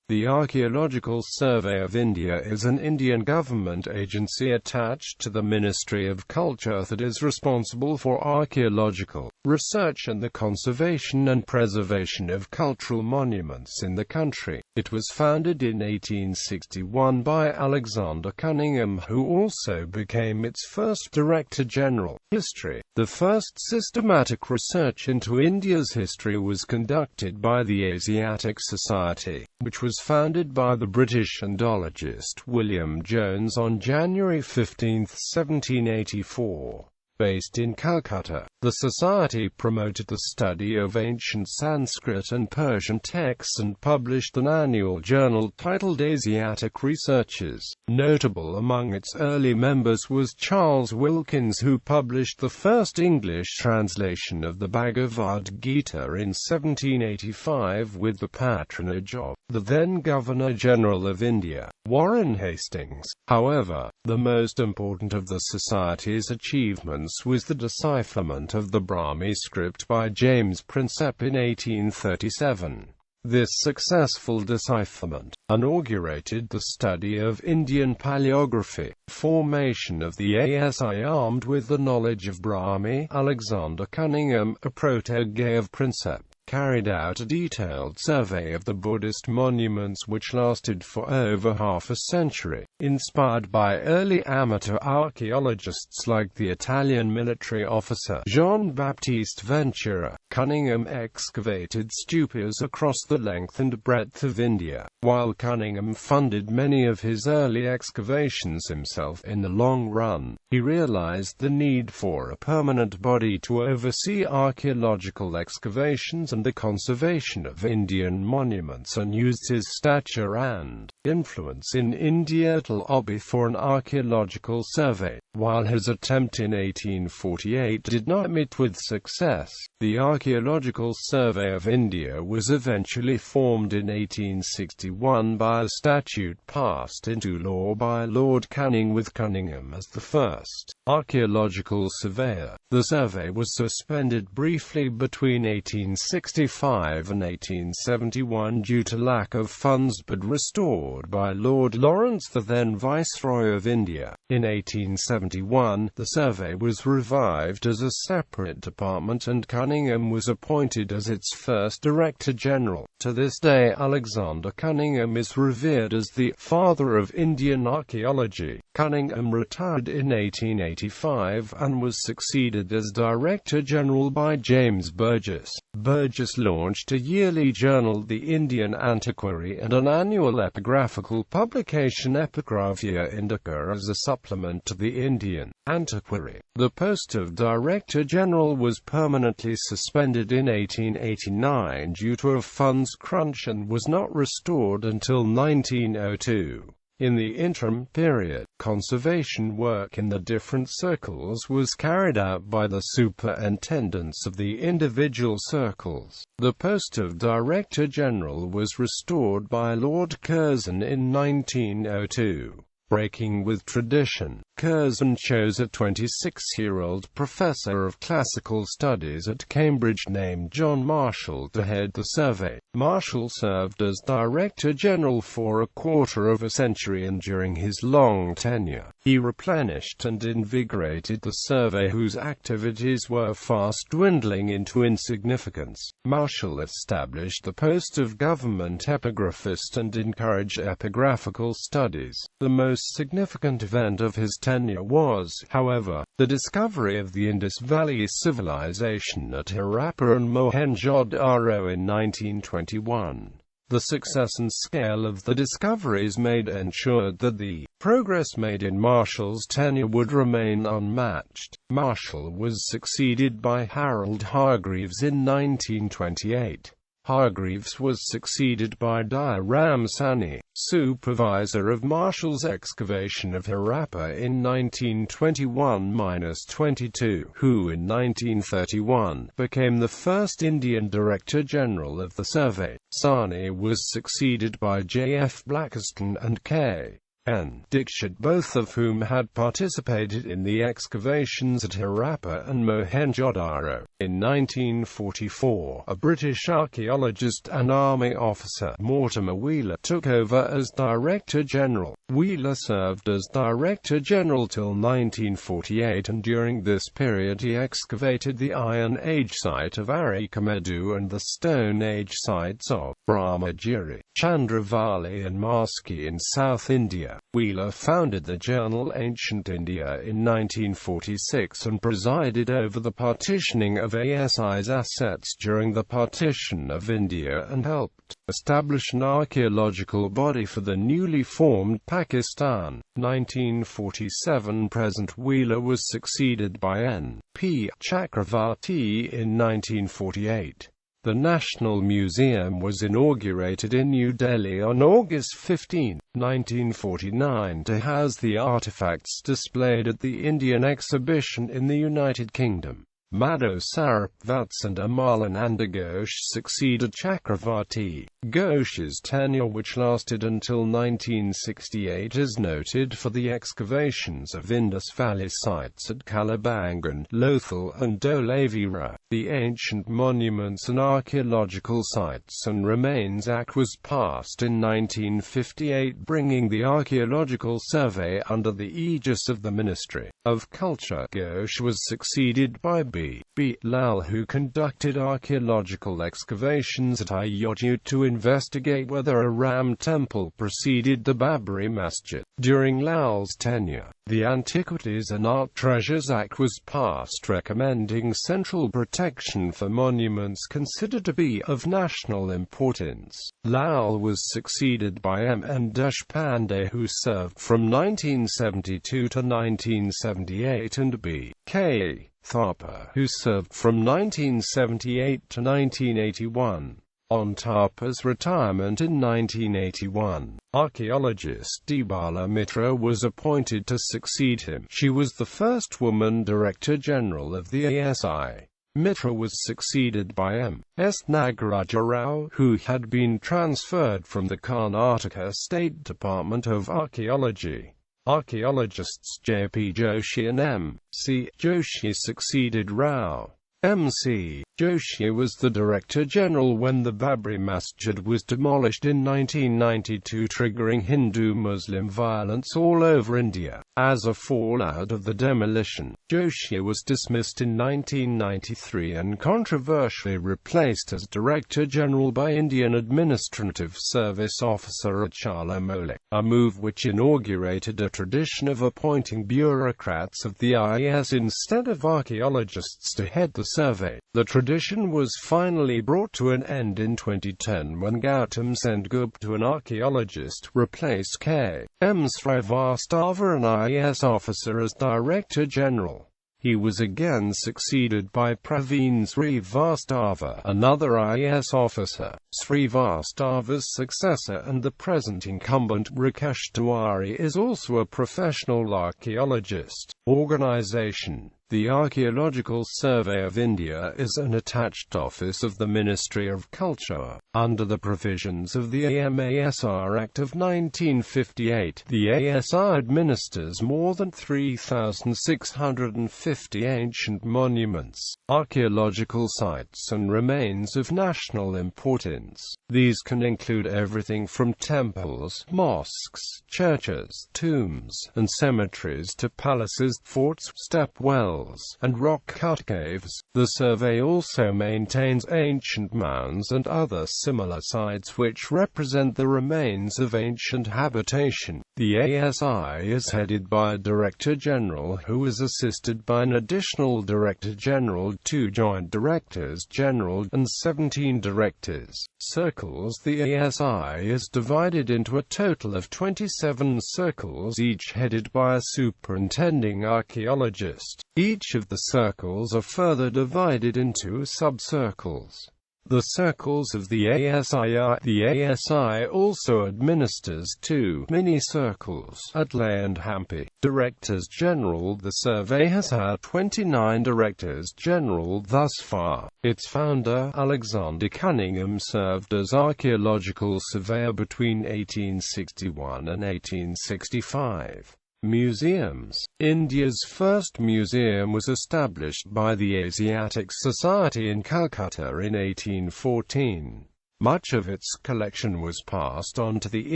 The Archaeological Survey of India is an Indian government agency attached to the Ministry of Culture that is responsible for archaeological research and the conservation and preservation of cultural monuments in the country. It was founded in 1861 by Alexander Cunningham, who also became its first Director General. History. The first systematic research into India's history was conducted by the Asiatic Society, which was founded by the British Indologist William Jones on January 15, 1784. Based in Calcutta, the Society promoted the study of ancient Sanskrit and Persian texts and published an annual journal titled Asiatic Researches. Notable among its early members was Charles Wilkins, who published the first English translation of the Bhagavad Gita in 1785 with the patronage of the then Governor-General of India, Warren Hastings. However, the most important of the Society's achievements was the decipherment of the Brahmi script by James Prinsep in 1837. This successful decipherment inaugurated the study of Indian paleography. Formation of the ASI. Armed with the knowledge of Brahmi, Alexander Cunningham, a protégé of Prinsep, carried out a detailed survey of the Buddhist monuments which lasted for over half a century. Inspired by early amateur archaeologists like the Italian military officer Jean-Baptiste Ventura, Cunningham excavated stupas across the length and breadth of India. While Cunningham funded many of his early excavations himself in the long run, he realized the need for a permanent body to oversee archaeological excavations and the conservation of Indian monuments, and used his stature and influence in India to lobby for an archaeological survey. While his attempt in 1848 did not meet with success, the Archaeological Survey of India was eventually formed in 1861 by a statute passed into law by Lord Canning, with Cunningham as the first archaeological surveyor. The survey was suspended briefly between 1865 and 1871 due to lack of funds, but restored by Lord Lawrence, the then Viceroy of India. In 1871, the survey was revived as a separate department and Cunningham was appointed as its first Director General. To this day, Alexander Cunningham is revered as the father of Indian archaeology. Cunningham retired in 1885 and was succeeded as Director General by James Burgess. Burgess launched a yearly journal, the Indian Antiquary, and an annual epigraphical publication, Epigraphia Indica, as a supplement to the Indian Antiquary. The post of Director General was permanently suspended in 1889 due to a funds crunch and was not restored until 1902. In the interim period, conservation work in the different circles was carried out by the superintendents of the individual circles. The post of Director General was restored by Lord Curzon in 1902. Breaking with tradition, Curzon chose a 26-year-old professor of classical studies at Cambridge named John Marshall to head the survey. Marshall served as Director General for a quarter of a century, and during his long tenure, he replenished and invigorated the survey, whose activities were fast dwindling into insignificance. Marshall established the post of government epigraphist and encouraged epigraphical studies. The most significant event of his tenure was, however, the discovery of the Indus Valley civilization at Harappa and Mohenjo-daro in 1921. The success and scale of the discoveries made ensured that the progress made in Marshall's tenure would remain unmatched. Marshall was succeeded by Harold Hargreaves in 1928. Hargreaves was succeeded by Daya Ram Sani, supervisor of Marshall's excavation of Harappa in 1921-22, who in 1931 became the first Indian Director General of the survey. Sani was succeeded by J. F. Blackiston and K. N. Dixit, both of whom had participated in the excavations at Harappa and Mohenjo-daro. In 1944, a British archaeologist and army officer, Mortimer Wheeler, took over as Director General. Wheeler served as Director General till 1948, and during this period he excavated the Iron Age site of Arikamedu and the Stone Age sites of Brahmagiri, Chandravali and Maski in South India. Wheeler founded the journal Ancient India in 1946 and presided over the partitioning of ASI's assets during the partition of India and helped establish an archaeological body for the newly formed Pakistan. 1947 present. Wheeler was succeeded by N.P. Chakravarti in 1948. The National Museum was inaugurated in New Delhi on August 15, 1949 to house the artifacts displayed at the Indian exhibition in the United Kingdom. Madho Sarup Vats and Amalananda Ghosh succeeded Chakravarti. Ghosh's tenure, which lasted until 1968, is noted for the excavations of Indus Valley sites at Kalibangan, Lothal and Dholavira. The Ancient Monuments and Archaeological Sites and Remains Act was passed in 1958, bringing the Archaeological Survey under the aegis of the Ministry of Culture. Ghosh was succeeded by B. Lal, who conducted archaeological excavations at Ayodhya to investigate whether a Ram temple preceded the Babri Masjid. During Lal's tenure, the Antiquities and Art Treasures Act was passed, recommending central protection for monuments considered to be of national importance. Lal was succeeded by M. N. Deshpande, who served from 1972 to 1978, and B. K. Thapa, who served from 1978 to 1981. On Thapa's retirement in 1981, archaeologist Dibala Mitra was appointed to succeed him. She was the first woman Director General of the ASI. Mitra was succeeded by M. S. Nagaraja Rao, who had been transferred from the Karnataka State Department of Archaeology. Archaeologists J. P. Joshi and M. C. Joshi succeeded Rao. M. C. Joshi was the Director General when the Babri Masjid was demolished in 1992, triggering Hindu-Muslim violence all over India. As a fallout of the demolition, Joshi was dismissed in 1993 and controversially replaced as Director General by Indian Administrative Service Officer Achala Maulik, a move which inaugurated a tradition of appointing bureaucrats of the IS instead of archaeologists to head the survey. The tradition was finally brought to an end in 2010 when Gautam Sengupta, an archaeologist, replaced K. M. Srivastava, an IS officer, as Director General. He was again succeeded by Praveen Srivastava, another IS officer. Srivastava's successor and the present incumbent Rakesh Tiwari is also a professional archaeologist. Organization. The Archaeological Survey of India is an attached office of the Ministry of Culture. Under the provisions of the AMASR Act of 1958, the ASI administers more than 3,650 ancient monuments, archaeological sites and remains of national importance. These can include everything from temples, mosques, churches, tombs, and cemeteries to palaces, forts, step wells, and rock-cut caves. The survey also maintains ancient mounds and other similar sites which represent the remains of ancient habitation. The ASI is headed by a Director General who is assisted by an additional Director General, 2 Joint Directors General, and 17 Directors. Circles. The ASI is divided into a total of 27 circles, each headed by a superintending archaeologist. Each of the circles are further divided into sub-circles. The circles of the ASI. The ASI also administers 2 mini-circles at Leh and Hampi. Directors General. The survey has had 29 Directors General thus far. Its founder, Alexander Cunningham, served as archaeological surveyor between 1861 and 1865. Museums. India's first museum was established by the Asiatic Society in Calcutta in 1814. Much of its collection was passed on to the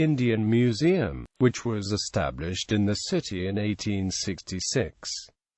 Indian Museum, which was established in the city in 1866.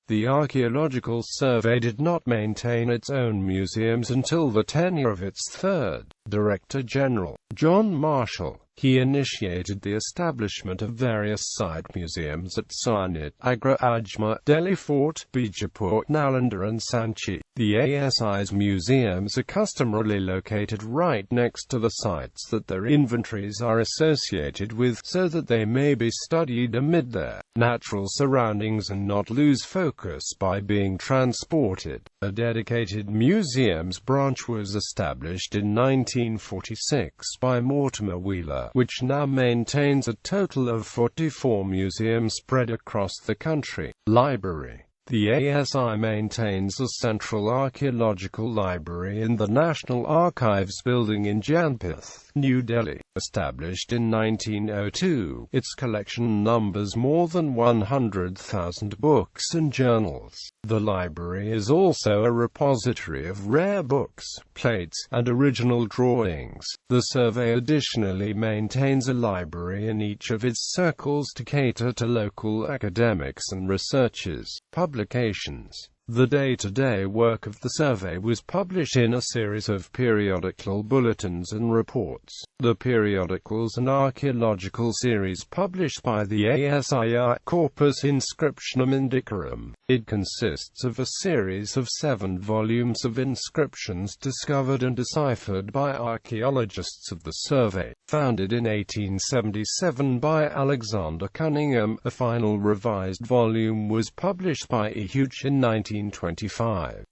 The Archaeological Survey did not maintain its own museums until the tenure of its third Director General, John Marshall. He initiated the establishment of various side museums at Sarnath, Agra, Ajmer, Delhi Fort, Bijapur, Nalanda and Sanchi. The ASI's museums are customarily located right next to the sites that their inventories are associated with, so that they may be studied amid their natural surroundings and not lose focus by being transported. A dedicated museums branch was established in 1946 by Mortimer Wheeler, which now maintains a total of 44 museums spread across the country. Library. The ASI maintains a central archaeological library in the National Archives building in Janpath, New Delhi. Established in 1902, its collection numbers more than 100,000 books and journals. The library is also a repository of rare books, plates, and original drawings. The survey additionally maintains a library in each of its circles to cater to local academics and researchers. Publications. The day-to-day work of the survey was published in a series of periodical bulletins and reports. The periodicals and archaeological series published by the ASI are Corpus Inscriptionum Indicarum. It consists of a series of 7 volumes of inscriptions discovered and deciphered by archaeologists of the survey. Founded in 1877 by Alexander Cunningham, a final revised volume was published by Huch in 1925.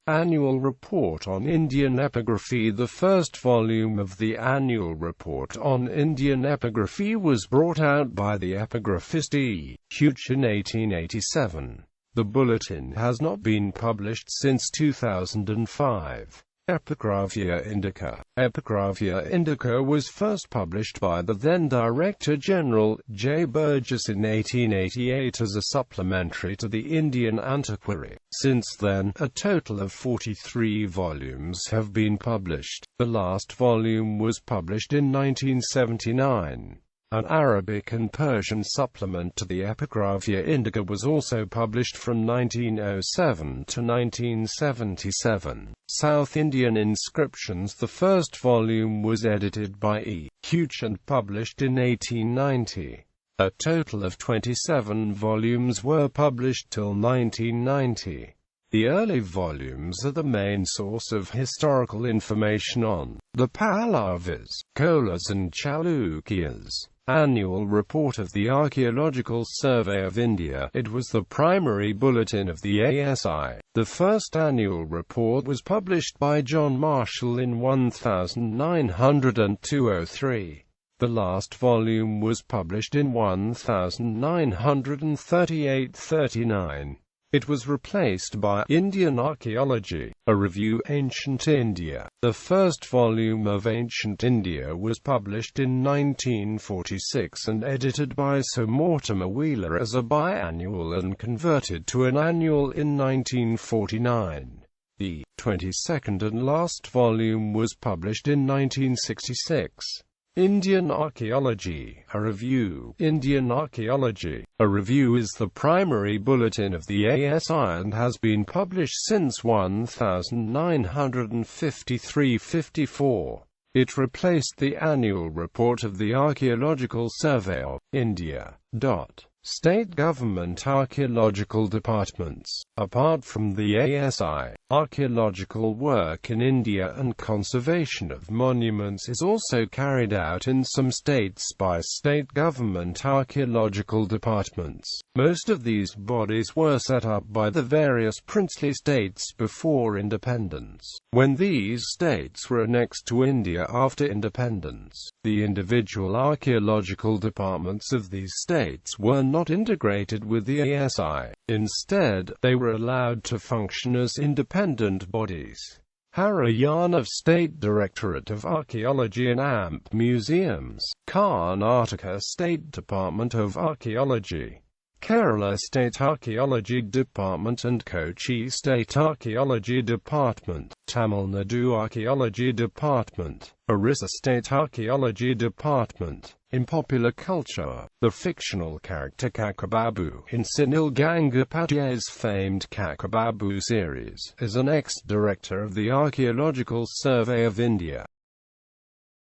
Annual Report on Indian Epigraphy. The first volume of the Annual Report on Indian Epigraphy was brought out by the epigraphist E. Huch in 1887. The bulletin has not been published since 2005. Epigraphia Indica. Epigraphia Indica was first published by the then Director General, J. Burgess in 1888 as a supplementary to the Indian Antiquary. Since then, a total of 43 volumes have been published. The last volume was published in 1979. An Arabic and Persian supplement to the Epigraphia Indica was also published from 1907 to 1977. South Indian Inscriptions. The first volume was edited by E. Huch and published in 1890. A total of 27 volumes were published till 1990. The early volumes are the main source of historical information on the Pallavas, Cholas and Chalukyas. Annual Report of the Archaeological Survey of India. It was the primary bulletin of the ASI. The first annual report was published by John Marshall in 1902-03. The last volume was published in 1938-39. It was replaced by Indian Archaeology, a review Ancient India. The first volume of Ancient India was published in 1946 and edited by Sir Mortimer Wheeler as a biannual and converted to an annual in 1949. The 22nd and last volume was published in 1966. Indian Archaeology, a review. Indian Archaeology, a review is the primary bulletin of the ASI and has been published since 1953-54. It replaced the annual report of the Archaeological Survey of India. State government archaeological departments. Apart from the ASI, archaeological work in India and conservation of monuments is also carried out in some states by state government archaeological departments. Most of these bodies were set up by the various princely states before independence. When these states were annexed to India after independence, the individual archaeological departments of these states were not integrated with the ASI. Instead, they were allowed to function as independent bodies. Haryana State Directorate of Archaeology and AMP Museums, Karnataka State Department of Archaeology, Kerala State Archaeology Department and Kochi State Archaeology Department, Tamil Nadu Archaeology Department, Orissa State Archaeology Department. In popular culture, the fictional character Kakababu in Sunil Gangopadhyay's famed Kakababu series is an ex-director of the Archaeological Survey of India.